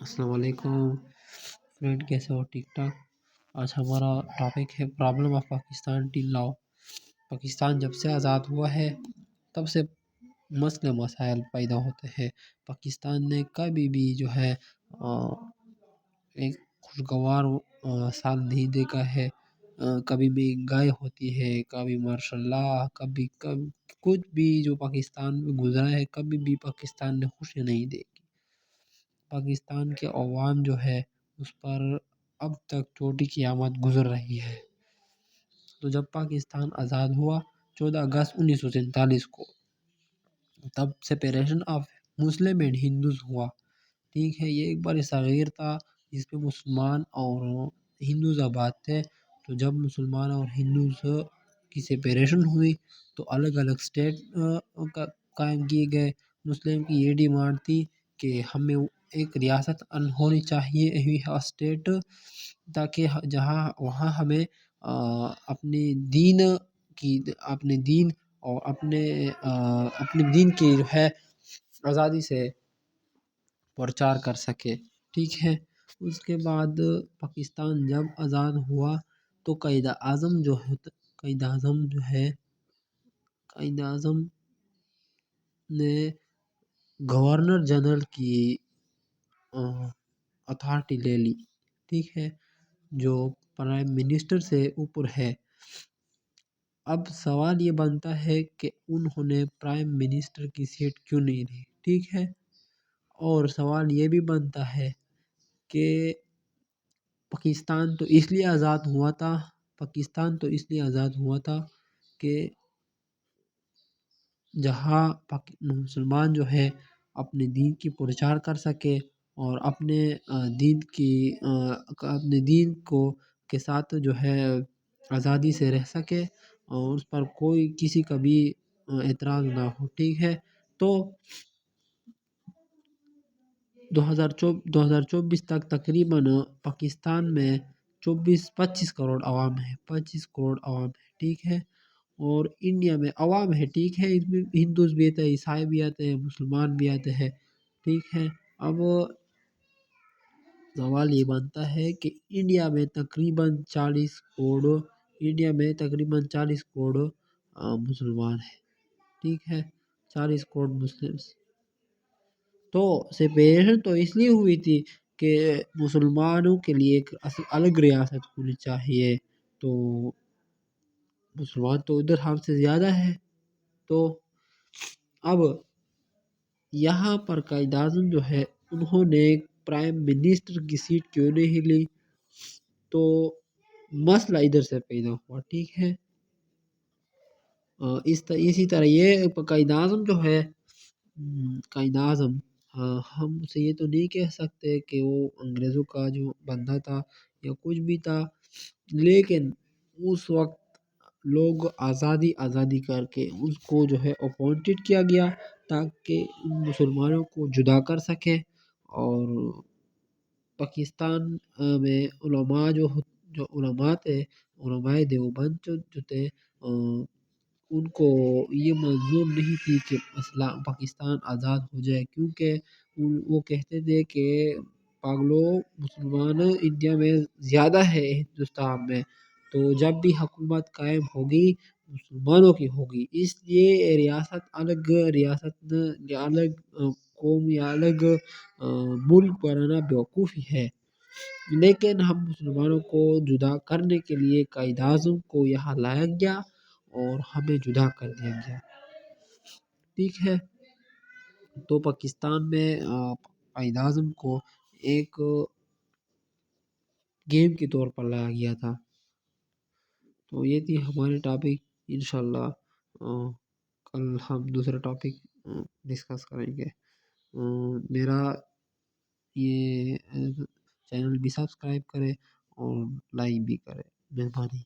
السلام علیکم فرینڈ، کیسے ہو؟ ٹھیک ٹھاک۔ آج ہمارا ٹاپک ہے problem of Pakistan till now. Pakistan جب سے آزاد ہوا ہے تب سے مسائل پیدا ہوتے ہیں۔ پاکستان نے کبھی بھی جو ہے ایک خوشگوار سال نہیں دیکھا ہے۔ کبھی مہنگائی ہوتی ہے، کبھی ماشاء اللہ، کبھی کچھ بھی جو پاکستان میں گزرا ہے، کبھی بھی پاکستان نے خوشی نہیں دیکھی۔ پاکستان کے عوام جو ہے اس پر اب تک چھوٹی قیامت گزر رہی ہے۔ تو جب پاکستان آزاد ہوا 14 اگست 1947 کو، تب separation of Muslim and Hindus ہوا۔ ٹھیک ہے، یہ ایک بار صغیر تھا جس پہ مسلمان اور ہندوز آباد تھے۔ تو جب مسلمان اور ہندوز کی سپریشن ہوئی تو الگ الگ اسٹیٹ قائم کیے گئے۔ مسلم کی یہ ڈیمانڈ تھی کہ ہمیں ایک ریاست ہونی چاہیے، اسٹیٹ، تاکہ وہاں ہمیں اپنے دین اور اپنے دین کی جو ہے آزادی سے پرچار کر سکے۔ ٹھیک ہے، اس کے بعد پاکستان جب آزاد ہوا تو قائد اعظم نے گورنر جنرل کی اتھارٹی لے لی۔ ٹھیک ہے، جو پرائم منسٹر سے اوپر ہے۔ اب سوال یہ بنتا ہے کہ انہوں نے پرائم منسٹر کی سیٹ کیوں نہیں لی؟ ٹھیک ہے، اور سوال یہ بھی بنتا ہے کہ پاکستان تو اس لیے آزاد ہوا تھا کہ جہاں مسلمان جو ہے اپنے دین کی پرچار کر سکے اور اپنے دین کو کے ساتھ جو ہے آزادی سے رہ سکے اور اس پر کوئی کسی کا بھی اعتراض نہ ہو۔ ٹھیک ہے، تو 2024 تک تقریباً پاکستان میں 25 کروڑ عوام ہے۔ ٹھیک ہے، اور انڈیا میں عوام ہے۔ ٹھیک ہے، اس میں ہندوز بھی آتے ہیں، عیسائی بھی آتے ہیں، مسلمان بھی آتے ہیں۔ ٹھیک ہے، اب سوال یہ بنتا ہے کہ انڈیا میں تقریباً 40 کروڑ مسلمان ہیں۔ ٹھیک ہے، 40 کروڑ مسلم۔ تو سپریشن تو اس لیے ہوئی تھی کہ مسلمانوں کے لیے ایک الگ ریاست ہونی چاہیے۔ تو مسلمان تو ادھر ہم سے زیادہ ہے، تو اب یہاں پر قائد اعظم جو ہے انہوں نے پرائم منسٹر کی سیٹ کیوں نہیں لی؟ تو مسئلہ ادھر سے پیدا ہوا۔ ٹھیک ہے، اسی طرح یہ قائد اعظم جو ہے ہم اسے یہ تو نہیں کہہ سکتے کہ وہ انگریزوں کا جو بندہ تھا یا کچھ بھی تھا، لیکن اس وقت لوگ آزادی کر کے اس کو جو ہے اپوائنٹڈ کیا گیا تاکہ مسلمانوں کو جدا کر سکے۔ اور پاکستان میں علماء دیوبند جو تھے ان کو یہ منظور نہیں تھی کہ پاکستان آزاد ہو جائے، کیونکہ وہ کہتے تھے کہ مسلمان انڈیا میں زیادہ ہے ہندوستان میں، تو جب بھی حکومت قائم ہوگی مسلمانوں کی ہوگی، اس لیے الگ قوم یا الگ ملک بنانا بیوقوفی ہے۔ لیکن ہم مسلمانوں کو جدا کرنے کے لیے قائد اعظم کو یہاں لایا گیا اور ہمیں جدا کر دیا گیا۔ ٹھیک ہے، تو پاکستان میں قائد اعظم کو ایک گیم کے طور پر لایا گیا تھا۔ تو یہ تھی ہماری ٹاپک۔ انشاءاللہ کل ہم دوسرا ٹاپک ڈسکس کریں گے۔ میرا یہ چینل بھی سبسکرائب کرے اور لائک بھی کرے، مہربانی۔